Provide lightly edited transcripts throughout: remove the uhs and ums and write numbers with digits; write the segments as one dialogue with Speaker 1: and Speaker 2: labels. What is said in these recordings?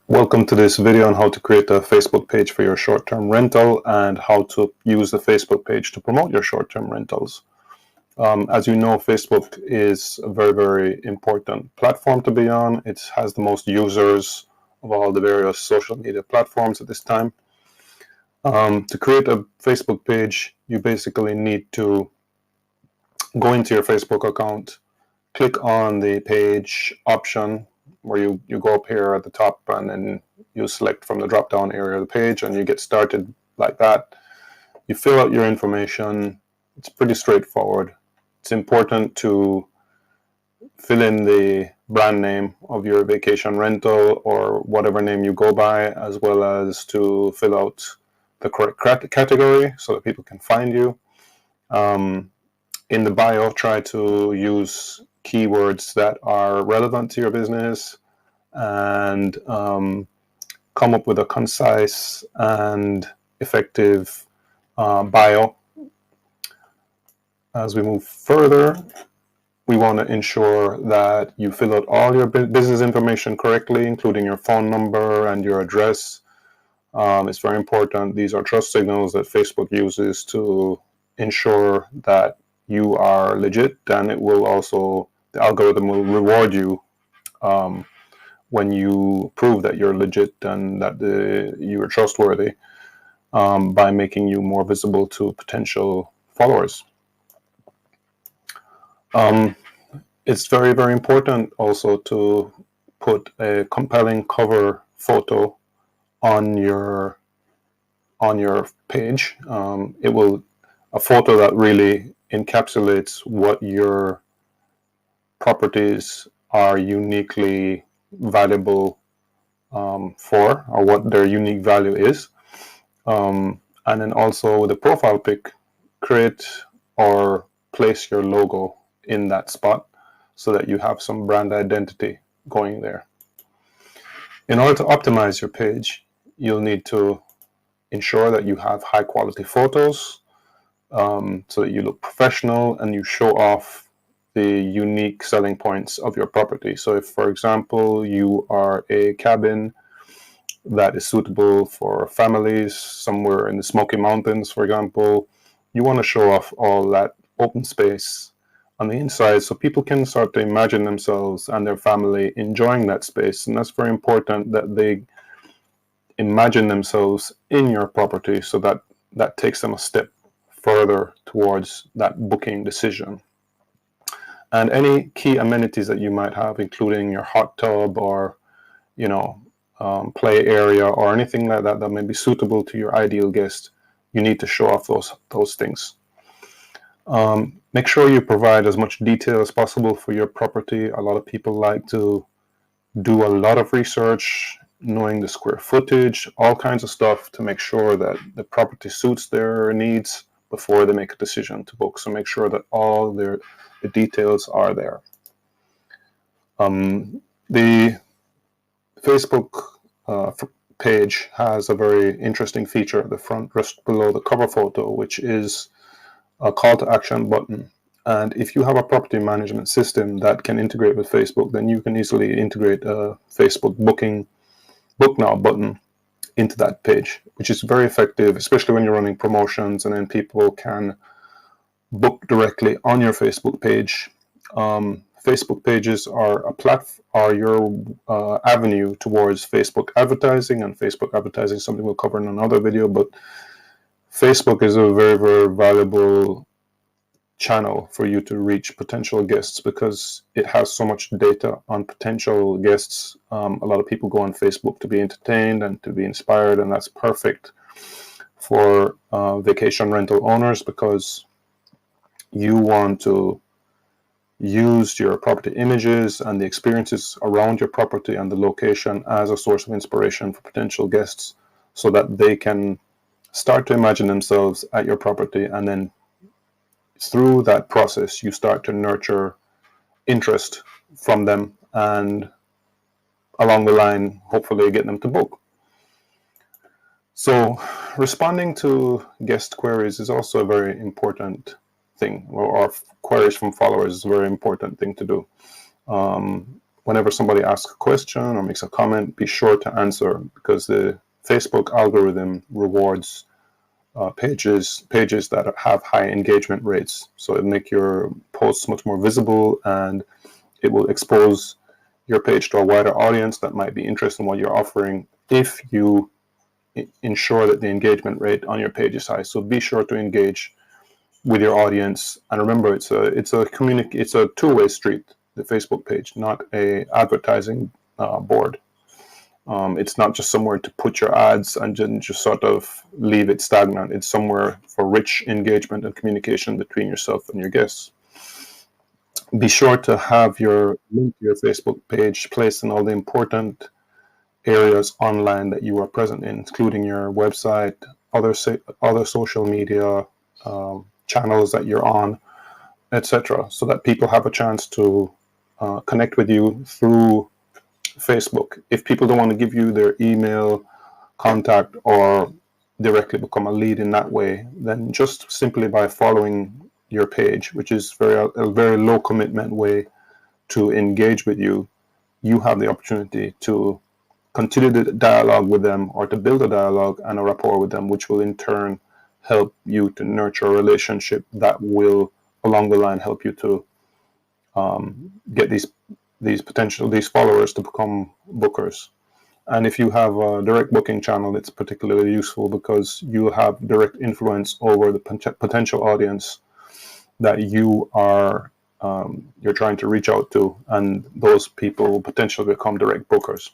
Speaker 1: Welcome to this video on how to create a Facebook page for your short-term rental and how to use the Facebook page to promote your short-term rentals. As you know, Facebook is a very, very important platform to be on. It has the most users of all the various social media platforms at this time. To create a Facebook page, you basically need to go into your Facebook account, click on the page option, where you go up here at the top and then you select from the drop down area of the page and you get started like that. You fill out your information. It's pretty straightforward. It's important to fill in the brand name of your vacation rental or whatever name you go by, as well as to fill out the correct category so that people can find you. In the bio, try to use keywords that are relevant to your business and come up with a concise and effective bio. As we move further, we want to ensure that you fill out all your business information correctly, including your phone number and your address. It's very important. These are trust signals that Facebook uses to ensure that you are legit, and it will also, the algorithm will reward you when you prove that you're legit and that you are trustworthy by making you more visible to potential followers. It's very, very important also to put a compelling cover photo on your page. A photo that really encapsulates what your properties are uniquely valuable for, or what their unique value is. And then also with the profile pic, create or place your logo in that spot so that you have some brand identity going there. In order to optimize your page, you'll need to ensure that you have high quality photos so that you look professional and you show off the unique selling points of your property. So if, for example, you are a cabin that is suitable for families somewhere in the Smoky Mountains, for example, you want to show off all that open space on the inside so people can start to imagine themselves and their family enjoying that space. And that's very important, that they imagine themselves in your property, so that takes them a step further towards that booking decision. And any key amenities that you might have, including your hot tub or play area or anything like that may be suitable to your ideal guest, you need to show off those things. Make sure you provide as much detail as possible for your property. A lot of people like to do a lot of research, knowing the square footage, all kinds of stuff to make sure that the property suits their needs before they make a decision to book. So make sure that all the details are there. The Facebook page has a very interesting feature at the front, just below the cover photo, which is a call to action button. And if you have a property management system that can integrate with Facebook, then you can easily integrate a Facebook book now button into that page, which is very effective, especially when you're running promotions, and then people can book directly on your Facebook page. Facebook pages are your avenue towards Facebook advertising, and Facebook advertising is something we'll cover in another video, but Facebook is a very, very valuable channel for you to reach potential guests because it has so much data on potential guests. A lot of people go on Facebook to be entertained and to be inspired, and that's perfect for vacation rental owners because you want to use your property images and the experiences around your property and the location as a source of inspiration for potential guests so that they can start to imagine themselves at your property, and then through that process you start to nurture interest from them, and along the line hopefully get them to book. So responding to guest queries is also a very important thing, or queries from followers is a very important thing to do. whenever somebody asks a question or makes a comment, be sure to answer, because the Facebook algorithm rewards pages that have high engagement rates. So it'll make your posts much more visible, and it will expose your page to a wider audience that might be interested in what you're offering if you ensure that the engagement rate on your page is high. So be sure to engage with your audience, and remember, it's a two-way street. The Facebook page, not a advertising board. It's not just somewhere to put your ads and just sort of leave it stagnant. It's somewhere for rich engagement and communication between yourself and your guests. Be sure to have your link to your Facebook page placed in all the important areas online that you are present in, including your website, other social media channels that you're on, etc., so that people have a chance to connect with you through Facebook. If people don't want to give you their email contact or directly become a lead in that way, then just simply by following your page, which is a very low commitment way to engage with you, you have the opportunity to continue the dialogue with them, or to build a dialogue and a rapport with them, which will in turn help you to nurture a relationship that will along the line help you to get these followers to become bookers. And if you have a direct booking channel, it's particularly useful because you have direct influence over the potential audience that you're trying to reach out to, and those people will potentially become direct bookers.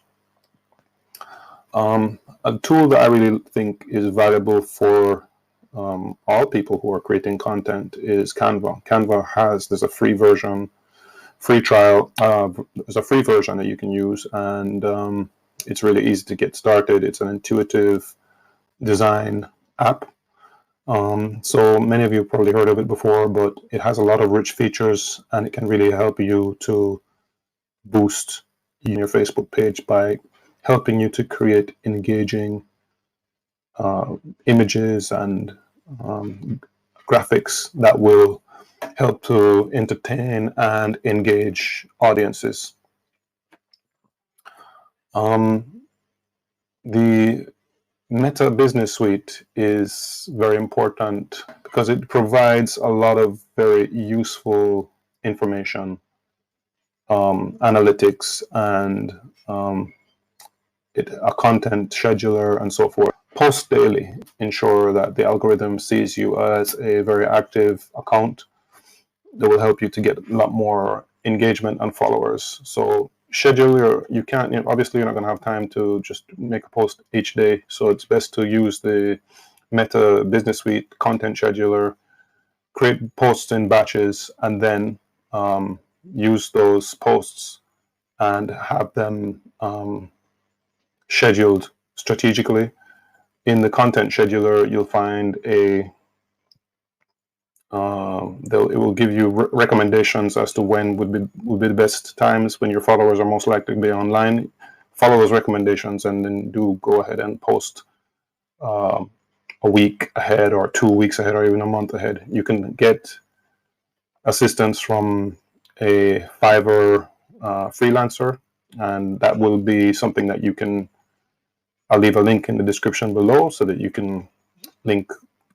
Speaker 1: A tool that I really think is valuable for all people who are creating content is Canva. There's a free trial. There's a free version that you can use, and it's really easy to get started. It's an intuitive design app. So many of you have probably heard of it before, but it has a lot of rich features, and it can really help you to boost your Facebook page by helping you to create engaging images and graphics that will help to entertain and engage audiences. The Meta Business Suite is very important because it provides a lot of very useful information, analytics, and a content scheduler and so forth. Post daily, ensure that the algorithm sees you as a very active account that will help you to get a lot more engagement and followers. So schedule you can't, obviously you're not going to have time to just make a post each day. So it's best to use the Meta Business Suite content scheduler, create posts in batches, and then use those posts and have them scheduled strategically. In the content scheduler, you'll find it will give you recommendations as to when would be the best times when your followers are most likely to be online. Follow those recommendations and then do go ahead and post a week ahead or 2 weeks ahead or even a month ahead. You can get assistance from a Fiverr freelancer, and that will be something that you can. I'll leave a link in the description below so that you can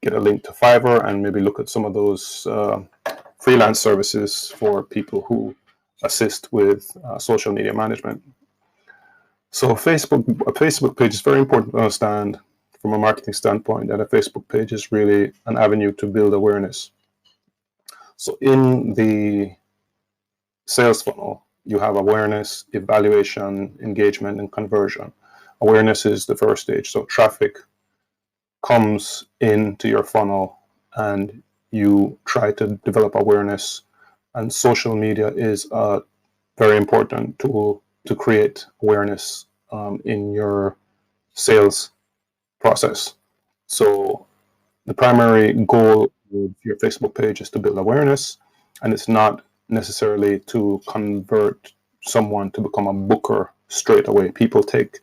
Speaker 1: get a link to Fiverr and maybe look at some of those freelance services for people who assist with social media management. So a Facebook page is very important to understand from a marketing standpoint, that a Facebook page is really an avenue to build awareness. So in the sales funnel, you have awareness, evaluation, engagement, and conversion. Awareness is the first stage. So traffic comes into your funnel and you try to develop awareness, and social media is a very important tool to create awareness in your sales process. So the primary goal of your Facebook page is to build awareness, and it's not necessarily to convert someone to become a booker straight away. People take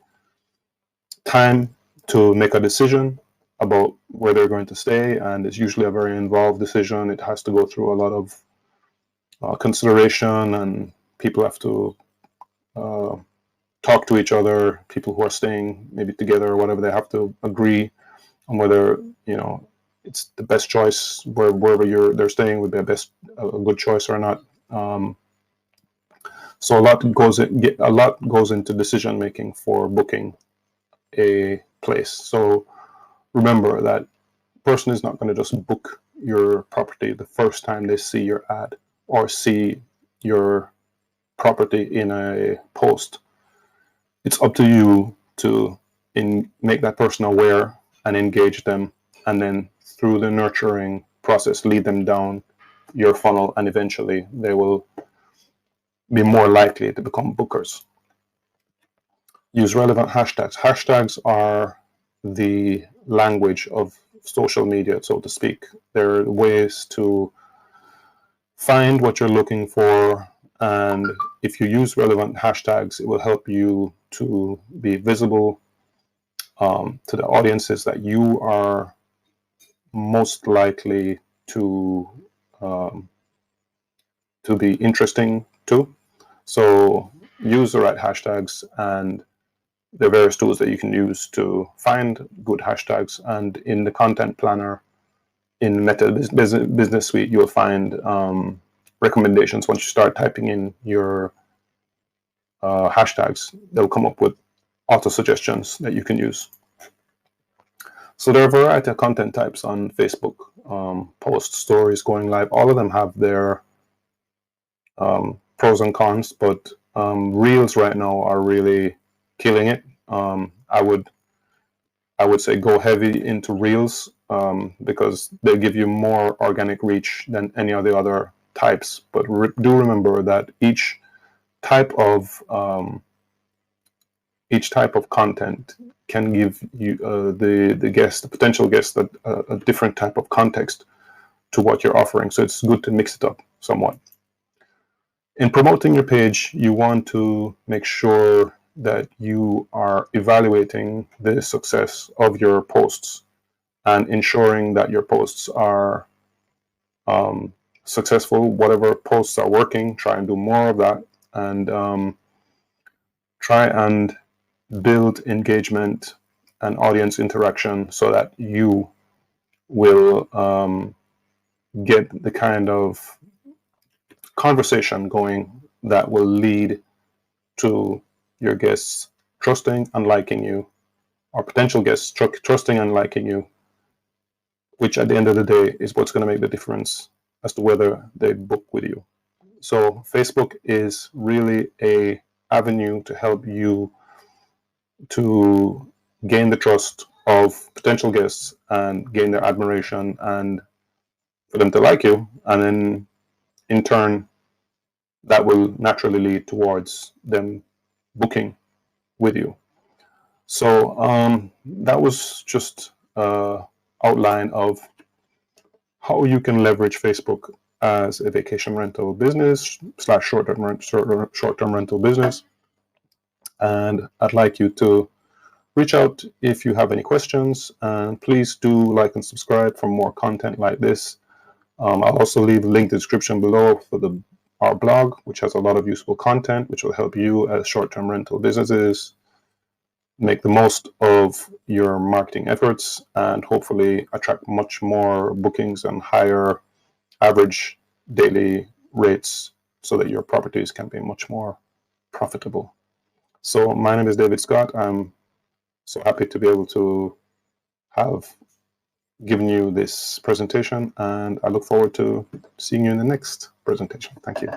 Speaker 1: time to make a decision about where they're going to stay, and it's usually a very involved decision. It has to go through a lot of consideration, and people have to talk to each other. People who are staying maybe together or whatever, they have to agree on whether it's the best choice wherever they're staying would be a good choice or not. So a lot goes into decision making for booking a place. So remember that person is not going to just book your property the first time they see your ad or see your property in a post. It's up to you to make that person aware and engage them, and then through the nurturing process lead them down your funnel, and eventually they will be more likely to become bookers. Use relevant hashtags. Hashtags are the language of social media, so to speak. They're ways to find what you're looking for, and if you use relevant hashtags, it will help you to be visible to the audiences that you are most likely to be interesting to. So use the right hashtags, and there are various tools that you can use to find good hashtags. And in the content planner in Meta Business Suite, you'll find recommendations. Once you start typing in your hashtags, they'll come up with auto suggestions that you can use. So there are a variety of content types on Facebook. Posts, stories, going live, all of them have their pros and cons, but Reels right now are really killing it. I would say go heavy into Reels because they give you more organic reach than any of the other types. But do remember that each type of content can give you the potential guest a different type of context to what you're offering. So it's good to mix it up somewhat. In promoting your page, you want to make sure that you are evaluating the success of your posts and ensuring that your posts are successful. Whatever posts are working, try and do more of that, and try and build engagement and audience interaction so that you will get the kind of conversation going that will lead to your guests trusting and liking you, or potential guests trusting and liking you, which at the end of the day is what's going to make the difference as to whether they book with you. So Facebook is really an avenue to help you to gain the trust of potential guests and gain their admiration and for them to like you. And then in turn, that will naturally lead towards them booking with you. So that was just an outline of how you can leverage Facebook as a vacation rental business / short-term rental business. And I'd like you to reach out if you have any questions, and please do like and subscribe for more content like this. I'll also leave a link in the description below for our blog, which has a lot of useful content, which will help you as short-term rental businesses make the most of your marketing efforts and hopefully attract much more bookings and higher average daily rates so that your properties can be much more profitable. So my name is David Scott. I'm so happy to be able to have given you this presentation, and I look forward to seeing you in the next presentation. Thank you.